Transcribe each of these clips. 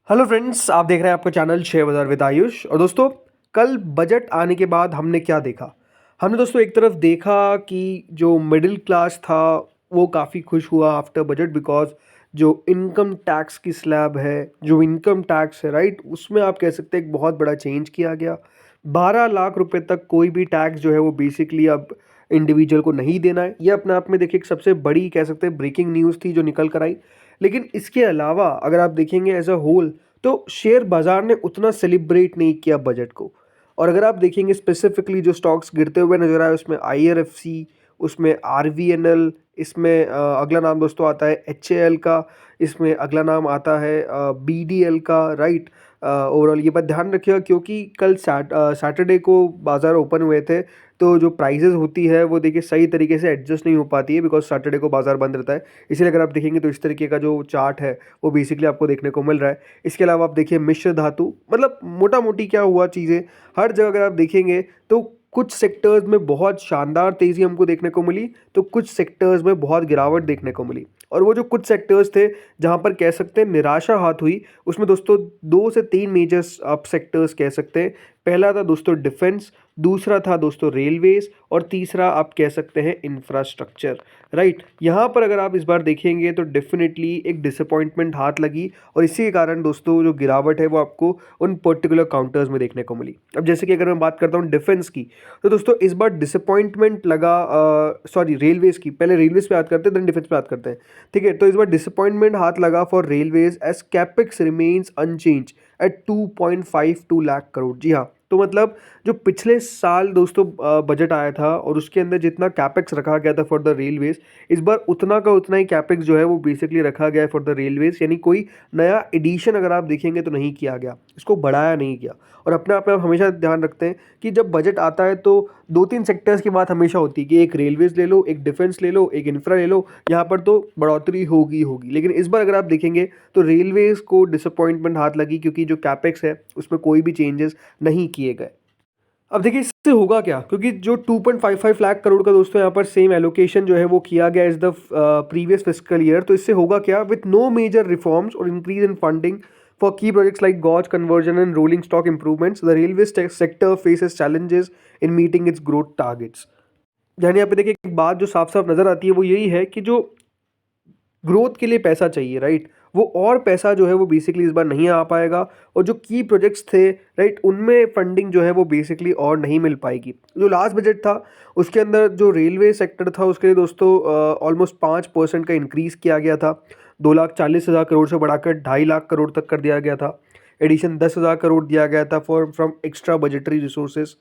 Hello friends, आप देख रहे हैं आपका चैनल शेयर बाजार विद आयुष। और दोस्तों, कल बजट आने के बाद हमने क्या देखा? हमने दोस्तों एक तरफ देखा कि जो मिडिल क्लास था वो काफ़ी खुश हुआ आफ्टर बजट, बिकॉज जो इनकम टैक्स की स्लैब है, जो इनकम टैक्स है, राइट, उसमें आप कह सकते हैं एक बहुत बड़ा चेंज किया गया। 12 लाख रुपए तक कोई भी टैक्स जो है वो बेसिकली अब इंडिविजुअल को नहीं देना है। ये अपने आप में देखिए एक सबसे बड़ी कह सकते हैं ब्रेकिंग न्यूज़ थी जो निकल कर आई। लेकिन इसके अलावा अगर आप देखेंगे एज अ होल, तो शेयर बाजार ने उतना सेलिब्रेट नहीं किया बजट को। और अगर आप देखेंगे स्पेसिफिकली जो स्टॉक्स गिरते हुए नजर आए, उसमें आईआरएफसी, उसमें आरवीएनएल, इसमें अगला नाम दोस्तों आता है एचएएल का, इसमें अगला नाम आता है बीडीएल का, राइट। ओवरऑल ये बात ध्यान रखिएगा क्योंकि कल सैटरडे को बाजार ओपन हुए थे, तो जो प्राइजेस होती है वो देखिए सही तरीके से एडजस्ट नहीं हो पाती है, बिकॉज सैटरडे को बाजार बंद रहता है। इसीलिए अगर आप देखेंगे तो इस तरीके का जो चार्ट है वो बेसिकली आपको देखने को मिल रहा है। इसके अलावा आप देखिए मिश्र धातु, मतलब मोटा मोटी क्या हुआ चीज़ें, हर जगह अगर आप देखेंगे तो कुछ सेक्टर्स में बहुत शानदार तेज़ी हमको देखने को मिली, तो कुछ सेक्टर्स में बहुत गिरावट देखने को मिली। और वो जो कुछ सेक्टर्स थे जहाँ पर कह सकते हैं निराशा हाथ हुई, उसमें दोस्तों 2 से 3 मेजर आप सेक्टर्स कह सकते हैं। पहला था दोस्तों डिफेंस, दूसरा था दोस्तों रेलवेज, और तीसरा आप कह सकते हैं इंफ्रास्ट्रक्चर, राइट। यहाँ पर अगर आप इस बार देखेंगे तो डेफिनेटली एक डिसअपॉइंटमेंट हाथ लगी, और इसी के कारण दोस्तों जो गिरावट है वो आपको उन पर्टिकुलर काउंटर्स में देखने को मिली। अब जैसे कि अगर मैं बात करता हूँ डिफेंस की, तो दोस्तों इस बार डिसअपॉइंटमेंट लगा, सॉरी रेलवेज की, पहले रेलवेज पे बात करते हैं देन डिफेंस पे बात करते हैं, ठीक है। तो इस बार डिसअपॉइंटमेंट हाथ लगा for railways as capex remains unchange at 2.52 lakh crore. जी हाँ, तो मतलब जो पिछले साल दोस्तों बजट आया था और उसके अंदर जितना कैपेक्स रखा गया था फॉर द रेलवेज, इस बार उतना का उतना ही कैपेक्स जो है वो बेसिकली रखा गया है फॉर द रेलवेज, यानी कोई नया एडिशन अगर आप देखेंगे तो नहीं किया गया, इसको बढ़ाया नहीं गया। और अपने आप में आप हमेशा ध्यान रखते हैं कि जब बजट आता है तो 2-3 सेक्टर्स की बात हमेशा होती है कि एक रेलवेज ले लो, एक डिफेंस ले लो, एक इंफ्रा ले लो, यहाँ पर तो बढ़ोतरी होगी होगी। लेकिन इस बार अगर आप देखेंगे तो रेलवेज को डिसअपॉइंटमेंट हाथ लगी क्योंकि जो कैपेक्स है उसमें कोई भी चेंजेस नहीं किए गए। अब देखिए इससे होगा क्या, क्योंकि जो 2.55 लाख करोड़ का दोस्तों यहाँ पर सेम एलोकेशन जो है वो किया गया is the previous fiscal year, तो इससे होगा क्या, विथ नो मेजर रिफॉर्म्स और increase in funding for key projects like gauge conversion and rolling stock improvements, the railway sector faces challenges in meeting its growth targets. यानी यहाँ पे देखिए एक बात जो साफ साफ नजर आती है वो यही है कि जो ग्रोथ के लिए पैसा चाहिए, राइट, वो और पैसा जो है वो बेसिकली इस बार नहीं आ पाएगा। और जो की प्रोजेक्ट्स थे, राइट, उनमें फंडिंग जो है वो बेसिकली और नहीं मिल पाएगी। जो लास्ट बजट था उसके अंदर जो रेलवे सेक्टर था उसके लिए दोस्तों ऑलमोस्ट 5% का इंक्रीज़ किया गया था। 2,40,000 करोड़ से बढ़ाकर 2.5 लाख करोड़ तक कर दिया गया था। एडिशन 10,000 करोड़ दिया गया था for from extra budgetary resources.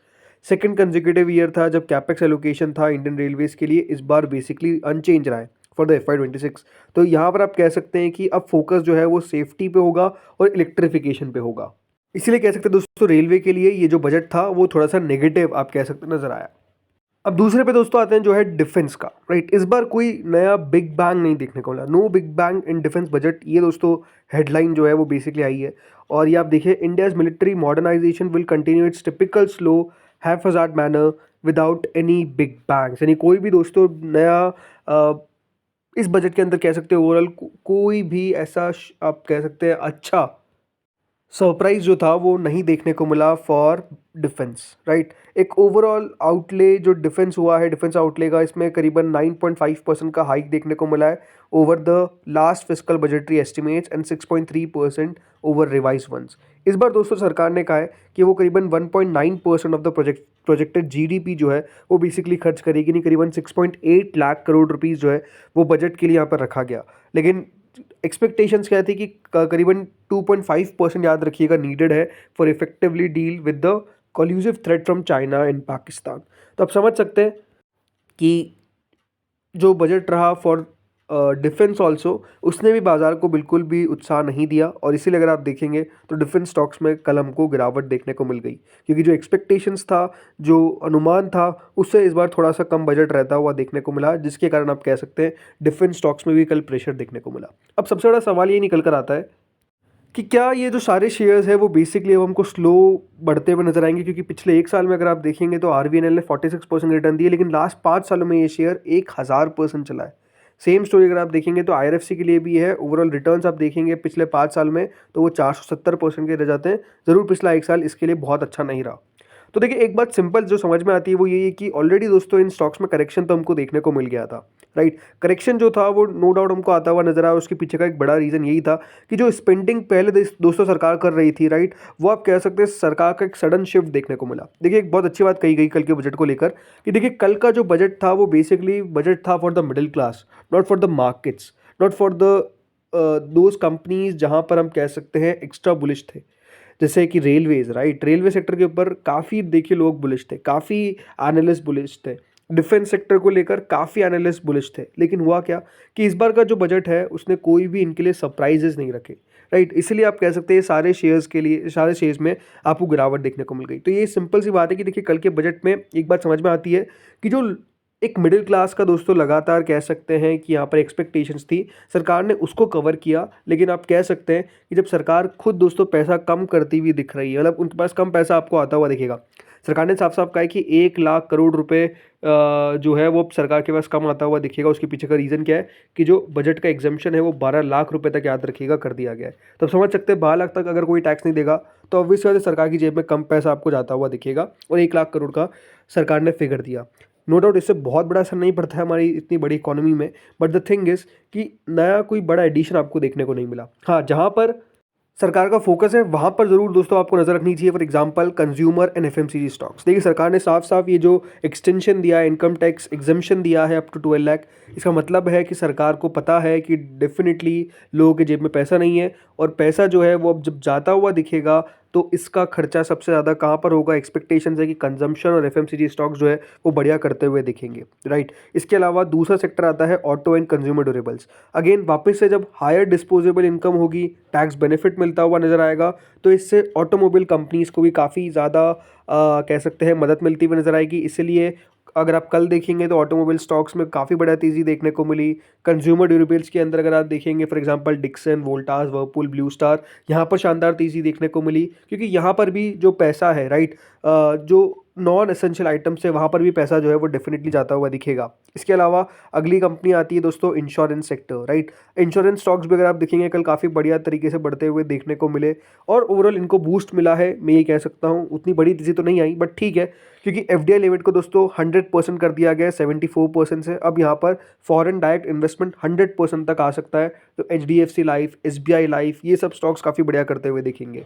Second consecutive year था जब कैपेक्स एलोकेशन था इंडियन रेलवेज के लिए, इस बार बेसिकली अनचेंज रहा है फॉर द FY 26। तो यहाँ पर आप कह सकते हैं कि अब फोकस जो है वो सेफ्टी पे होगा और इलेक्ट्रिफिकेशन पे होगा। इसीलिए कह सकते हैं दोस्तों रेलवे के लिए ये जो बजट था वो थोड़ा सा नेगेटिव आप कह सकते नजर आया। अब दूसरे पे दोस्तों आते हैं जो है डिफेंस का, राइट। इस बार कोई नया बिग बैंग नहीं देखने को मिला, no big bang in defence budget, ये दोस्तों हेडलाइन जो है वो बेसिकली आई है। और ये आप देखिए, India's military modernization will continue its typical slow haphazard manner without any big bangs, यानी कोई भी दोस्तों नया इस बजट के अंदर कह सकते हैं ओवरऑल कोई भी ऐसा आप कह सकते हैं अच्छा सरप्राइज जो था वो नहीं देखने को मिला फॉर डिफेंस, राइट। एक ओवरऑल आउटले जो डिफेंस हुआ है, डिफेंस आउटले का, इसमें करीबन 9.5% का हाइक देखने को मिला है over the last fiscal budgetary estimates and 6.3% over revise ones. इस बार दोस्तों सरकार ने कहा है कि वो करीबन 1.9% ऑफ द प्रोजेक्टेड जीडीपी जो है वो बेसिकली खर्च करेगी, नहीं करीबन 6.8 लाख करोड़ रुपीज़ जो है वो बजट के लिए यहाँ पर रखा गया। लेकिन एक्सपेक्टेशंस क्या थी कि करीबन 2.5% याद रखिएगा नीडेड है for effectively deal with the collusive threat from China and Pakistan. तो आप समझ सकते हैं कि जो बजट रहा फॉर डिफेंस ऑल्सो, उसने भी बाजार को बिल्कुल भी उत्साह नहीं दिया। और इसीलिए अगर आप देखेंगे तो डिफेंस स्टॉक्स में कल हमको गिरावट देखने को मिल गई, क्योंकि जो एक्सपेक्टेशंस था, जो अनुमान था, उससे इस बार थोड़ा सा कम बजट रहता हुआ देखने को मिला, जिसके कारण आप कह सकते हैं डिफेंस स्टॉक्स में भी कल प्रेशर देखने को मिला। अब सबसे बड़ा सवाल ये निकल कर आता है कि क्या ये जो सारे शेयर्स है वो बेसिकली अब हमको स्लो बढ़ते हुए नजर आएंगे, क्योंकि पिछले एक साल में अगर आप देखेंगे तो आरवीएनएल ने 46% रिटर्न दिए, लेकिन लास्ट 5 सालों में ये शेयर 1,000% चला है। सेम स्टोरी अगर आप देखेंगे तो आईआरएफसी के लिए भी है। ओवरऑल रिटर्न्स आप देखेंगे पिछले 5 साल में तो वो 470% के रह जाते हैं। ज़रूर पिछला 1 साल इसके लिए बहुत अच्छा नहीं रहा। तो देखिए एक बात सिंपल जो समझ में आती है वो ये है कि ऑलरेडी दोस्तों इन स्टॉक्स में करेक्शन तो हमको देखने को मिल गया था, राइट। करेक्शन जो था वो नो डाउट हमको आता हुआ नजर आया। उसके पीछे का एक बड़ा रीज़न यही था कि जो स्पेंडिंग पहले दोस्तों सरकार कर रही थी, राइट, वो आप कह सकते हैं सरकार का एक सडन शिफ्ट देखने को मिला। देखिए एक बहुत अच्छी बात कही गई कल के बजट को लेकर कि देखिए कल का जो बजट था वो बेसिकली बजट था for the middle class, not for the markets, not for the those companies जहाँ पर हम कह सकते हैं एक्स्ट्रा बुलिश थे, जैसे कि रेलवेज, राइट। रेलवे सेक्टर के ऊपर काफ़ी देखिए लोग बुलिश थे, काफ़ी एनालिस्ट बुलिश थे। डिफेंस सेक्टर को लेकर काफ़ी एनालिस्ट बुलिश थे। लेकिन हुआ क्या कि इस बार का जो बजट है उसने कोई भी इनके लिए सरप्राइजेस नहीं रखे, राइट। इसलिए आप कह सकते हैं सारे शेयर्स के लिए, सारे शेयर्स में आपको गिरावट देखने को मिल गई। तो ये सिंपल सी बात है कि देखिए कल के बजट में एक बात समझ में आती है कि जो एक मिडिल क्लास का दोस्तों लगातार कह सकते हैं कि यहाँ पर एक्सपेक्टेशंस थी, सरकार ने उसको कवर किया। लेकिन आप कह सकते हैं कि जब सरकार खुद दोस्तों पैसा कम करती हुई दिख रही है, मतलब उनके पास कम पैसा आपको आता हुआ दिखेगा। सरकार ने साफ साफ कहा है कि 1 लाख करोड़ रुपए जो है वो सरकार के पास कम आता हुआ दिखेगा। उसके पीछे का रीज़न क्या है कि जो बजट का एग्जाम्शन है वो 12 लाख रुपए तक याद रखिएगा कर दिया गया है। तो आप समझ सकते हैं 12 लाख तक अगर कोई टैक्स नहीं देगा तो ऑब्वियस बात है सरकार की जेब में कम पैसा आपको जाता हुआ दिखेगा। और 1 लाख करोड़ का सरकार ने फिगर दिया। नो डाउट इससे बहुत बड़ा असर नहीं पड़ता है हमारी इतनी बड़ी इकोनॉमी में, बट द थिंग इज़ कि नया कोई बड़ा एडिशन आपको देखने को नहीं मिला। हाँ, जहाँ पर सरकार का फोकस है वहाँ पर ज़रूर दोस्तों आपको नज़र रखनी चाहिए। For example consumer and FMCG stocks. देखिए सरकार ने साफ साफ ये जो एक्सटेंशन दिया है, इनकम टैक्स एग्जम्पशन दिया है अप टू 12 लाख, इसका मतलब है कि सरकार को पता है कि डेफिनेटली लोगों के जेब में पैसा नहीं है। और पैसा जो है वो अब जब जाता हुआ दिखेगा तो इसका खर्चा सबसे ज़्यादा कहाँ पर होगा। एक्सपेक्टेशन है कि कंजम्पशन और एफएमसीजी स्टॉक्स जो है वो बढ़िया करते हुए दिखेंगे, राइट। इसके अलावा दूसरा सेक्टर आता है auto and consumer durables. Again वापस से जब हायर डिस्पोजेबल इनकम होगी, टैक्स बेनिफिट मिलता हुआ नजर आएगा तो इससे ऑटोमोबाइल कंपनीज को भी काफ़ी ज़्यादा कह सकते हैं मदद मिलती हुई नजर आएगी। इसलिए अगर आप कल देखेंगे तो ऑटोमोबाइल स्टॉक्स में काफ़ी बड़ा तेज़ी देखने को मिली। कंज्यूमर ड्यूरेबल्स के अंदर अगर आप देखेंगे for example Dixon, Voltas, Whirlpool, Blue Star, यहाँ पर शानदार तेज़ी देखने को मिली क्योंकि यहाँ पर भी जो पैसा है, राइट, जो नॉन एसेंशियल आइटम से वहाँ पर भी पैसा जो है वो डेफिनेटली जाता हुआ दिखेगा। इसके अलावा अगली कंपनी आती है दोस्तों insurance sector, right. Insurance stocks भी अगर आप देखेंगे कल काफ़ी बढ़िया तरीके से बढ़ते हुए देखने को मिले और ओवरऑल इनको बूस्ट मिला है। मैं ये कह सकता हूँ उतनी बड़ी तेज़ी तो नहीं आई बट ठीक है क्योंकि एफडीआई लिमिट को दोस्तों 100% कर दिया गया है 74% से। अब यहाँ पर फॉरेन डायरेक्ट इन्वेस्टमेंट 100% तक आ सकता है। तो एचडीएफसी लाइफ, एसबीआई लाइफ, ये सब स्टॉक्स काफ़ी बढ़िया करते हुए दिखेंगे।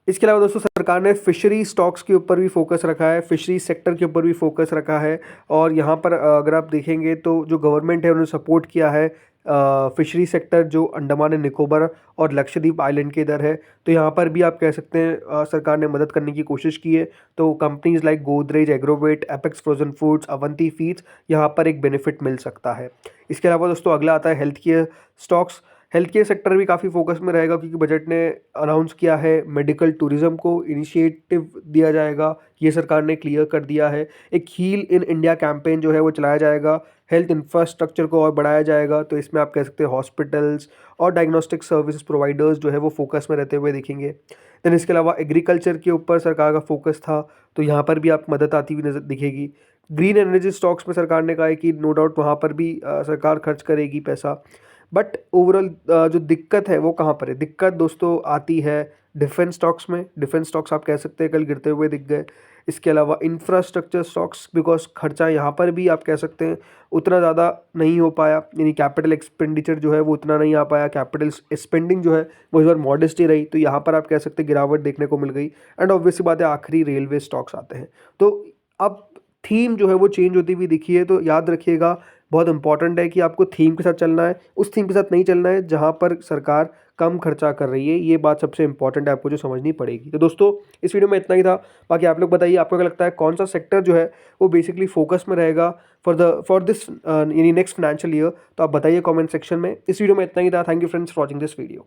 इसके अलावा दोस्तों सरकार ने फिशरी स्टॉक्स के ऊपर भी फोकस रखा है, फिशरी सेक्टर के ऊपर भी फोकस रखा है। और यहाँ पर अगर आप देखेंगे तो जो गवर्नमेंट है उन्होंने सपोर्ट किया है फिशरी सेक्टर जो अंडमान एंड निकोबार और लक्षद्वीप आइलैंड के इधर है। तो यहाँ पर भी आप कह सकते हैं सरकार ने मदद करने की कोशिश की है। तो companies like Godrej Agrovet, apex frozen foods, Avanti feeds, यहाँ पर एक बेनिफिट मिल सकता है। इसके अलावा दोस्तों अगला आता है health care stocks. Health care sector भी काफ़ी फोकस में रहेगा क्योंकि बजट ने अनाउंस किया है मेडिकल टूरिज्म को इनिशिएटिव दिया जाएगा, ये सरकार ने क्लियर कर दिया है। एक हील इन इंडिया कैंपेन जो है वो चलाया जाएगा, हेल्थ इंफ्रास्ट्रक्चर को और बढ़ाया जाएगा। तो इसमें आप कह सकते हैं हॉस्पिटल्स और डायग्नोस्टिक सर्विसेज प्रोवाइडर्स जो है वो फोकस में रहते हुए दिखेंगे। देन इसके अलावा एग्रीकल्चर के ऊपर सरकार का फोकस था तो यहाँ पर भी आप मदद आती हुई नजर दिखेगी। ग्रीन एनर्जी स्टॉक्स में सरकार ने कहा है कि नो डाउट वहाँ पर भी सरकार खर्च करेगी पैसा। बट ओवरऑल जो दिक्कत है वो कहाँ पर है? दिक्कत दोस्तों आती है डिफेंस स्टॉक्स में। डिफेंस स्टॉक्स आप कह सकते हैं कल गिरते हुए दिख गए। इसके अलावा इंफ्रास्ट्रक्चर स्टॉक्स बिकॉज खर्चा यहाँ पर भी आप कह सकते हैं उतना ज़्यादा नहीं हो पाया, यानी कैपिटल एक्सपेंडिचर जो है वो उतना नहीं आ पाया, कैपिटल स्पेंडिंग जो है वो इस बार मॉडेस्ट ही रही। तो यहाँ पर आप कह सकते हैं गिरावट देखने को मिल गई। एंड ऑब्वियसली बात है आखिरी रेलवे स्टॉक्स आते हैं। तो अब थीम जो है वो चेंज होती हुई दिखी है। तो याद रखिएगा बहुत इंपॉर्टेंट है कि आपको थीम के साथ चलना है, उस थीम के साथ नहीं चलना है जहाँ पर सरकार कम खर्चा कर रही है। ये बात सबसे इंपॉर्टेंट है, आपको जो समझनी पड़ेगी। तो दोस्तों इस वीडियो में इतना ही था। बाकी आप लोग बताइए आपको क्या लगता है कौन सा सेक्टर जो है वो बेसिकली फोकस में रहेगा फॉर दिस यानी नेक्स्ट फाइनेंशियल ईयर। तो आप बताइए कॉमेंट सेक्शन में। इस वीडियो में इतना ही था। Thank you friends for watching this video.